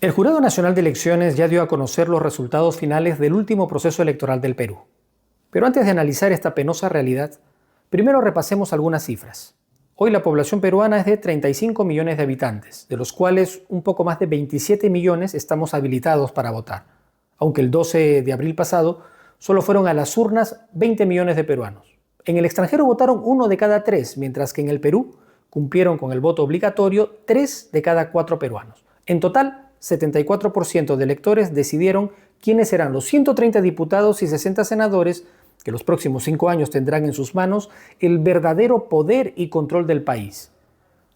El Jurado Nacional de Elecciones ya dio a conocer los resultados finales del último proceso electoral del Perú. Pero antes de analizar esta penosa realidad, primero repasemos algunas cifras. Hoy la población peruana es de 35 millones de habitantes, de los cuales un poco más de 27 millones estamos habilitados para votar, aunque el 12 de abril pasado solo fueron a las urnas 20 millones de peruanos. En el extranjero votaron 1 de cada 3, mientras que en el Perú cumplieron con el voto obligatorio 3 de cada 4 peruanos. En total, 74% de electores decidieron quiénes serán los 130 diputados y 60 senadores que los próximos 5 años tendrán en sus manos el verdadero poder y control del país.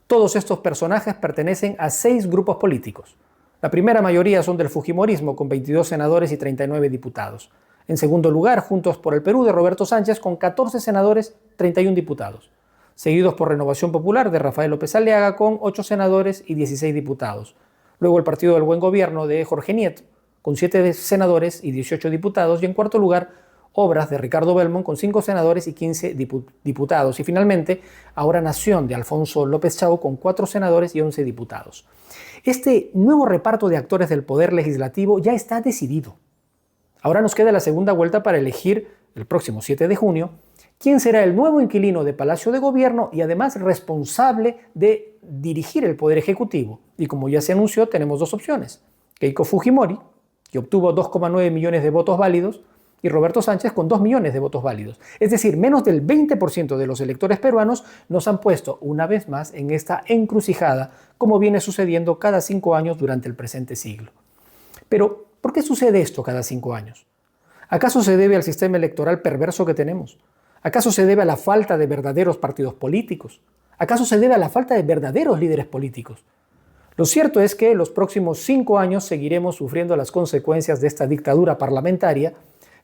Todos estos personajes pertenecen a 6 grupos políticos. La primera mayoría son del Fujimorismo, con 22 senadores y 39 diputados. En segundo lugar, Juntos por el Perú, de Roberto Sánchez, con 14 senadores, 31 diputados. Seguidos por Renovación Popular, de Rafael López Aliaga, con 8 senadores y 16 diputados. Luego el Partido del Buen Gobierno, de Jorge Nieto, con 7 senadores y 18 diputados. Y en cuarto lugar, Obras, de Ricardo Belmont, con 5 senadores y 15 diputados. Y finalmente, Ahora Nación, de Alfonso López Chau, con 4 senadores y 11 diputados. Este nuevo reparto de actores del poder legislativo ya está decidido. Ahora nos queda la segunda vuelta para elegir, el próximo 7 de junio, quién será el nuevo inquilino de Palacio de Gobierno y además responsable de dirigir el Poder Ejecutivo. Y como ya se anunció, tenemos 2 opciones. Keiko Fujimori, que obtuvo 2,9 millones de votos válidos, y Roberto Sánchez con 2 millones de votos válidos. Es decir, menos del 20% de los electores peruanos nos han puesto una vez más en esta encrucijada, como viene sucediendo cada 5 años durante el presente siglo. Pero, ¿por qué sucede esto cada 5 años? ¿Acaso se debe al sistema electoral perverso que tenemos? ¿Acaso se debe a la falta de verdaderos partidos políticos? ¿Acaso se debe a la falta de verdaderos líderes políticos? Lo cierto es que los próximos 5 años seguiremos sufriendo las consecuencias de esta dictadura parlamentaria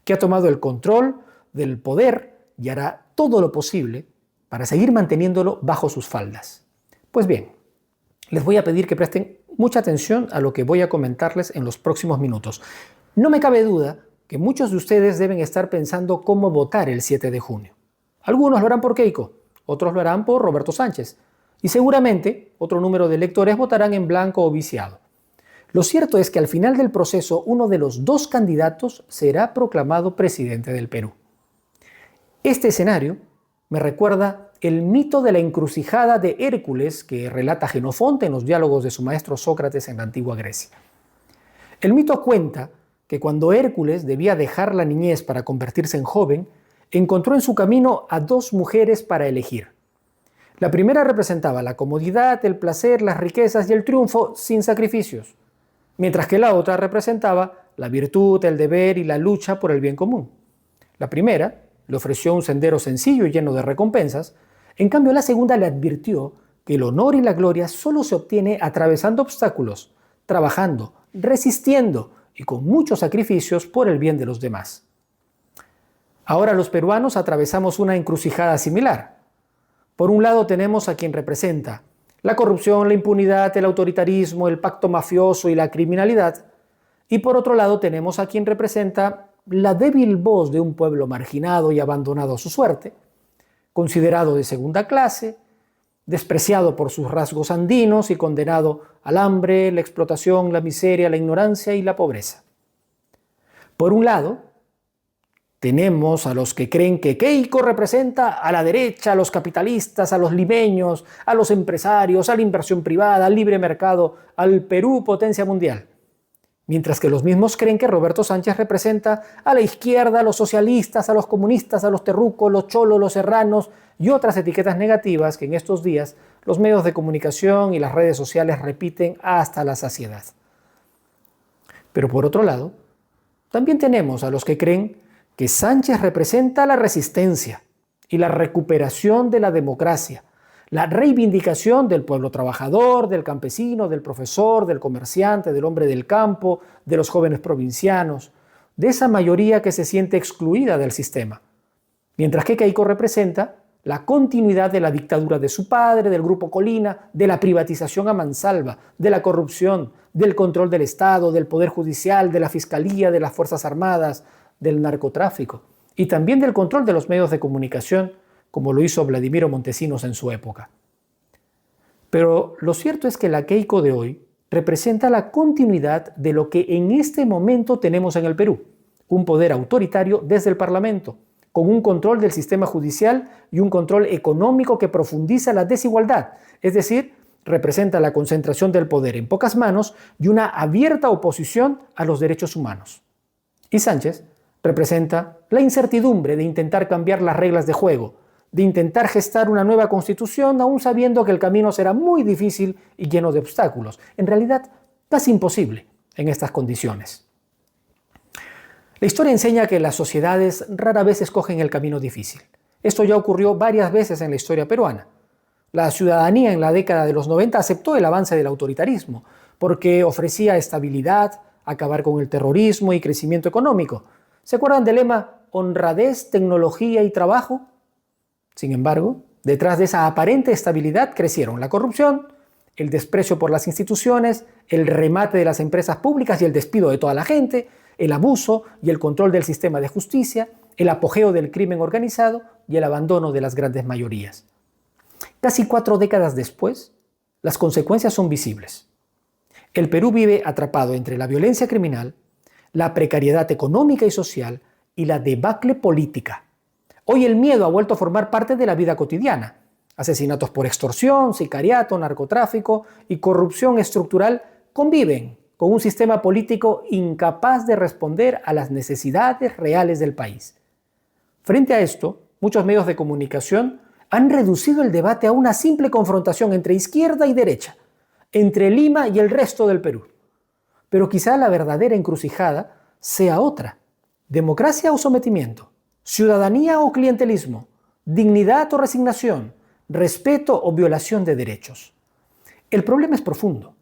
que ha tomado el control del poder y hará todo lo posible para seguir manteniéndolo bajo sus faldas. Pues bien, les voy a pedir que presten mucha atención a lo que voy a comentarles en los próximos minutos. No me cabe duda que muchos de ustedes deben estar pensando cómo votar el 7 de junio. Algunos lo harán por Keiko, otros lo harán por Roberto Sánchez, y seguramente otro número de electores votarán en blanco o viciado. Lo cierto es que al final del proceso, uno de los 2 candidatos será proclamado presidente del Perú. Este escenario me recuerda el mito de la encrucijada de Hércules que relata Jenofonte en los diálogos de su maestro Sócrates en la antigua Grecia. El mito cuenta que cuando Hércules debía dejar la niñez para convertirse en joven, encontró en su camino a 2 mujeres para elegir. La primera representaba la comodidad, el placer, las riquezas y el triunfo sin sacrificios, mientras que la otra representaba la virtud, el deber y la lucha por el bien común. La primera le ofreció un sendero sencillo y lleno de recompensas, en cambio la segunda le advirtió que el honor y la gloria solo se obtiene atravesando obstáculos, trabajando, resistiendo y con muchos sacrificios por el bien de los demás. Ahora los peruanos atravesamos una encrucijada similar. Por un lado tenemos a quien representa la corrupción, la impunidad, el autoritarismo, el pacto mafioso y la criminalidad. Y por otro lado tenemos a quien representa la débil voz de un pueblo marginado y abandonado a su suerte, considerado de segunda clase, despreciado por sus rasgos andinos y condenado al hambre, la explotación, la miseria, la ignorancia y la pobreza. Por un lado, tenemos a los que creen que Keiko representa a la derecha, a los capitalistas, a los limeños, a los empresarios, a la inversión privada, al libre mercado, al Perú potencia mundial. Mientras que los mismos creen que Roberto Sánchez representa a la izquierda, a los socialistas, a los comunistas, a los terrucos, los cholos, los serranos y otras etiquetas negativas que en estos días los medios de comunicación y las redes sociales repiten hasta la saciedad. Pero por otro lado, también tenemos a los que creen que Sánchez representa la resistencia y la recuperación de la democracia, la reivindicación del pueblo trabajador, del campesino, del profesor, del comerciante, del hombre del campo, de los jóvenes provincianos, de esa mayoría que se siente excluida del sistema. Mientras que Keiko representa la continuidad de la dictadura de su padre, del Grupo Colina, de la privatización a mansalva, de la corrupción, del control del Estado, del Poder Judicial, de la Fiscalía, de las Fuerzas Armadas, del narcotráfico y también del control de los medios de comunicación, como lo hizo Vladimiro Montesinos en su época. Pero lo cierto es que la Keiko de hoy representa la continuidad de lo que en este momento tenemos en el Perú, un poder autoritario desde el Parlamento, con un control del sistema judicial y un control económico que profundiza la desigualdad, es decir, representa la concentración del poder en pocas manos y una abierta oposición a los derechos humanos. Y Sánchez representa la incertidumbre de intentar cambiar las reglas de juego, de intentar gestar una nueva constitución, aún sabiendo que el camino será muy difícil y lleno de obstáculos. En realidad, casi imposible en estas condiciones. La historia enseña que las sociedades rara vez escogen el camino difícil. Esto ya ocurrió varias veces en la historia peruana. La ciudadanía en la década de los 90 aceptó el avance del autoritarismo porque ofrecía estabilidad, acabar con el terrorismo y crecimiento económico. ¿Se acuerdan del lema honradez, tecnología y trabajo? Sin embargo, detrás de esa aparente estabilidad crecieron la corrupción, el desprecio por las instituciones, el remate de las empresas públicas y el despido de toda la gente, el abuso y el control del sistema de justicia, el apogeo del crimen organizado y el abandono de las grandes mayorías. Casi 4 décadas después, las consecuencias son visibles. El Perú vive atrapado entre la violencia criminal, la precariedad económica y social y la debacle política. Hoy el miedo ha vuelto a formar parte de la vida cotidiana. Asesinatos por extorsión, sicariato, narcotráfico y corrupción estructural conviven con un sistema político incapaz de responder a las necesidades reales del país. Frente a esto, muchos medios de comunicación han reducido el debate a una simple confrontación entre izquierda y derecha, entre Lima y el resto del Perú. Pero quizá la verdadera encrucijada sea otra: democracia o sometimiento, ciudadanía o clientelismo, dignidad o resignación, respeto o violación de derechos. El problema es profundo.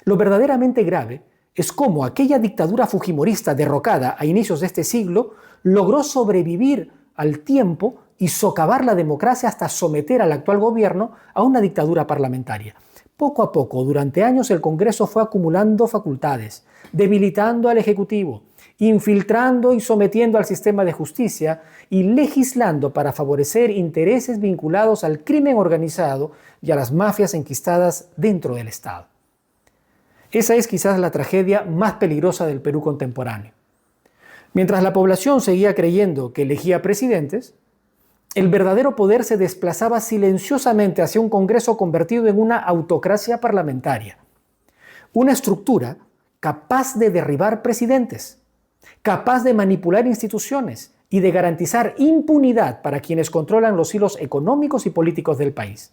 Lo verdaderamente grave es cómo aquella dictadura fujimorista derrocada a inicios de este siglo logró sobrevivir al tiempo y socavar la democracia hasta someter al actual gobierno a una dictadura parlamentaria. Poco a poco, durante años, el Congreso fue acumulando facultades, debilitando al Ejecutivo, infiltrando y sometiendo al sistema de justicia y legislando para favorecer intereses vinculados al crimen organizado y a las mafias enquistadas dentro del Estado. Esa es quizás la tragedia más peligrosa del Perú contemporáneo. Mientras la población seguía creyendo que elegía presidentes, el verdadero poder se desplazaba silenciosamente hacia un Congreso convertido en una autocracia parlamentaria. Una estructura capaz de derribar presidentes, capaz de manipular instituciones y de garantizar impunidad para quienes controlan los hilos económicos y políticos del país.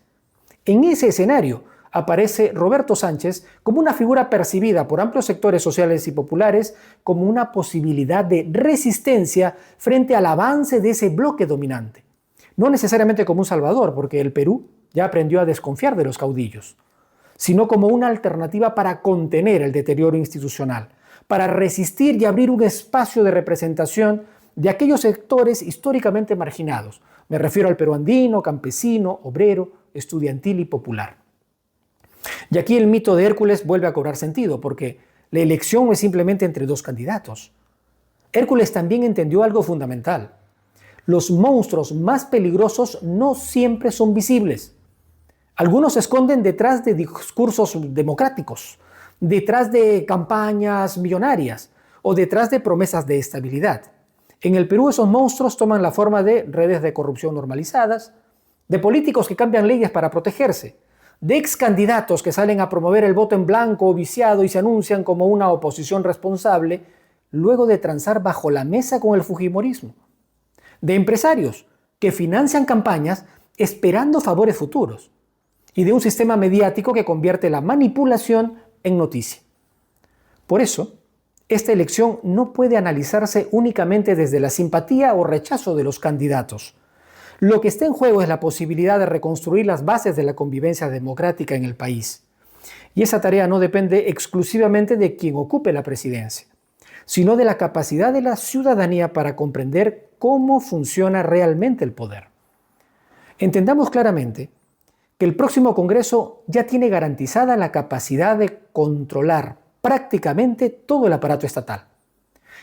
En ese escenario aparece Roberto Sánchez como una figura percibida por amplios sectores sociales y populares como una posibilidad de resistencia frente al avance de ese bloque dominante. No necesariamente como un salvador, porque el Perú ya aprendió a desconfiar de los caudillos, sino como una alternativa para contener el deterioro institucional, para resistir y abrir un espacio de representación de aquellos sectores históricamente marginados. Me refiero al Perú andino, campesino, obrero, estudiantil y popular. Y aquí el mito de Hércules vuelve a cobrar sentido, porque la elección no es simplemente entre 2 candidatos. Hércules también entendió algo fundamental. Los monstruos más peligrosos no siempre son visibles. Algunos se esconden detrás de discursos democráticos, detrás de campañas millonarias o detrás de promesas de estabilidad. En el Perú esos monstruos toman la forma de redes de corrupción normalizadas, de políticos que cambian leyes para protegerse, de ex candidatos que salen a promover el voto en blanco o viciado y se anuncian como una oposición responsable, luego de transar bajo la mesa con el fujimorismo, de empresarios que financian campañas esperando favores futuros, y de un sistema mediático que convierte la manipulación en noticia. Por eso, esta elección no puede analizarse únicamente desde la simpatía o rechazo de los candidatos. Lo que está en juego es la posibilidad de reconstruir las bases de la convivencia democrática en el país. Y esa tarea no depende exclusivamente de quien ocupe la presidencia, sino de la capacidad de la ciudadanía para comprender cómo funciona realmente el poder. Entendamos claramente que el próximo Congreso ya tiene garantizada la capacidad de controlar prácticamente todo el aparato estatal.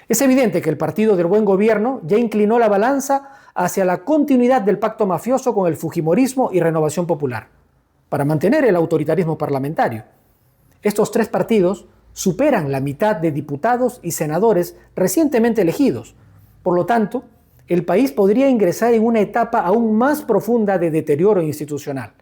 Es evidente que el Partido del Buen Gobierno ya inclinó la balanza hacia la continuidad del pacto mafioso con el fujimorismo y Renovación Popular, para mantener el autoritarismo parlamentario. Estos tres partidos superan la mitad de diputados y senadores recientemente elegidos. Por lo tanto, el país podría ingresar en una etapa aún más profunda de deterioro institucional.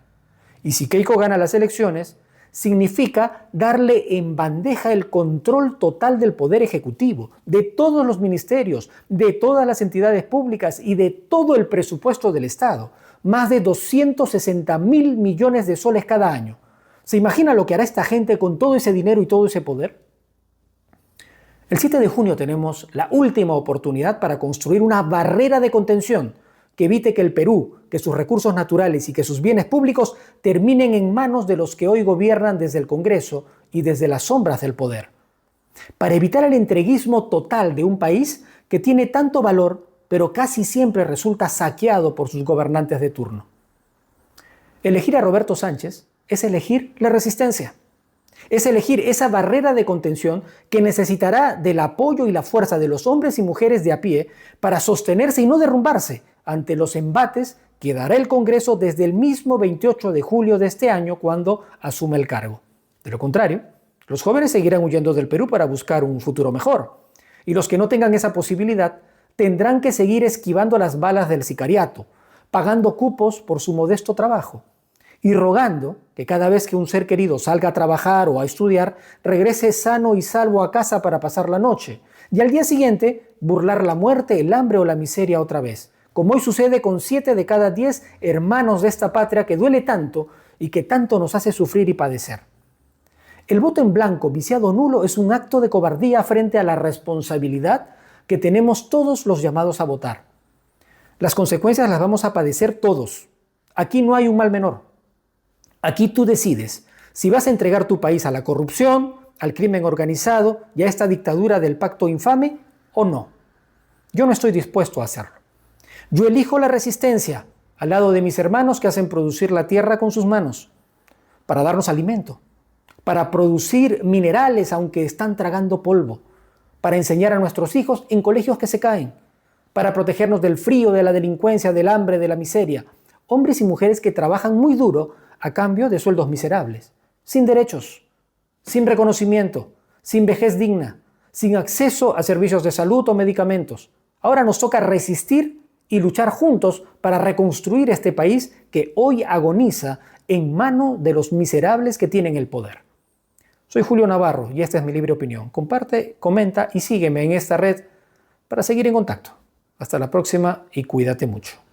Y si Keiko gana las elecciones, significa darle en bandeja el control total del poder ejecutivo, de todos los ministerios, de todas las entidades públicas y de todo el presupuesto del Estado. Más de 260.000 millones de soles cada año. ¿Se imagina lo que hará esta gente con todo ese dinero y todo ese poder? El 7 de junio tenemos la última oportunidad para construir una barrera de contención que evite que el Perú, que sus recursos naturales y que sus bienes públicos terminen en manos de los que hoy gobiernan desde el Congreso y desde las sombras del poder. Para evitar el entreguismo total de un país que tiene tanto valor, pero casi siempre resulta saqueado por sus gobernantes de turno. Elegir a Roberto Sánchez es elegir la resistencia. Es elegir esa barrera de contención que necesitará del apoyo y la fuerza de los hombres y mujeres de a pie para sostenerse y no derrumbarse ante los embates que dará el Congreso desde el mismo 28 de julio de este año cuando asume el cargo. De lo contrario, los jóvenes seguirán huyendo del Perú para buscar un futuro mejor. Y los que no tengan esa posibilidad tendrán que seguir esquivando las balas del sicariato, pagando cupos por su modesto trabajo y rogando que cada vez que un ser querido salga a trabajar o a estudiar, regrese sano y salvo a casa para pasar la noche y al día siguiente burlar la muerte, el hambre o la miseria otra vez, como hoy sucede con 7 de cada 10 hermanos de esta patria que duele tanto y que tanto nos hace sufrir y padecer. El voto en blanco, viciado nulo, es un acto de cobardía frente a la responsabilidad que tenemos todos los llamados a votar. Las consecuencias las vamos a padecer todos. Aquí no hay un mal menor. Aquí tú decides si vas a entregar tu país a la corrupción, al crimen organizado y a esta dictadura del pacto infame o no. Yo no estoy dispuesto a hacerlo. Yo elijo la resistencia al lado de mis hermanos que hacen producir la tierra con sus manos para darnos alimento, para producir minerales aunque están tragando polvo, para enseñar a nuestros hijos en colegios que se caen, para protegernos del frío, de la delincuencia, del hambre, de la miseria. Hombres y mujeres que trabajan muy duro a cambio de sueldos miserables, sin derechos, sin reconocimiento, sin vejez digna, sin acceso a servicios de salud o medicamentos. Ahora nos toca resistir y luchar juntos para reconstruir este país que hoy agoniza en manos de los miserables que tienen el poder. Soy Julio Navarro y esta es mi libre opinión. Comparte, comenta y sígueme en esta red para seguir en contacto. Hasta la próxima y cuídate mucho.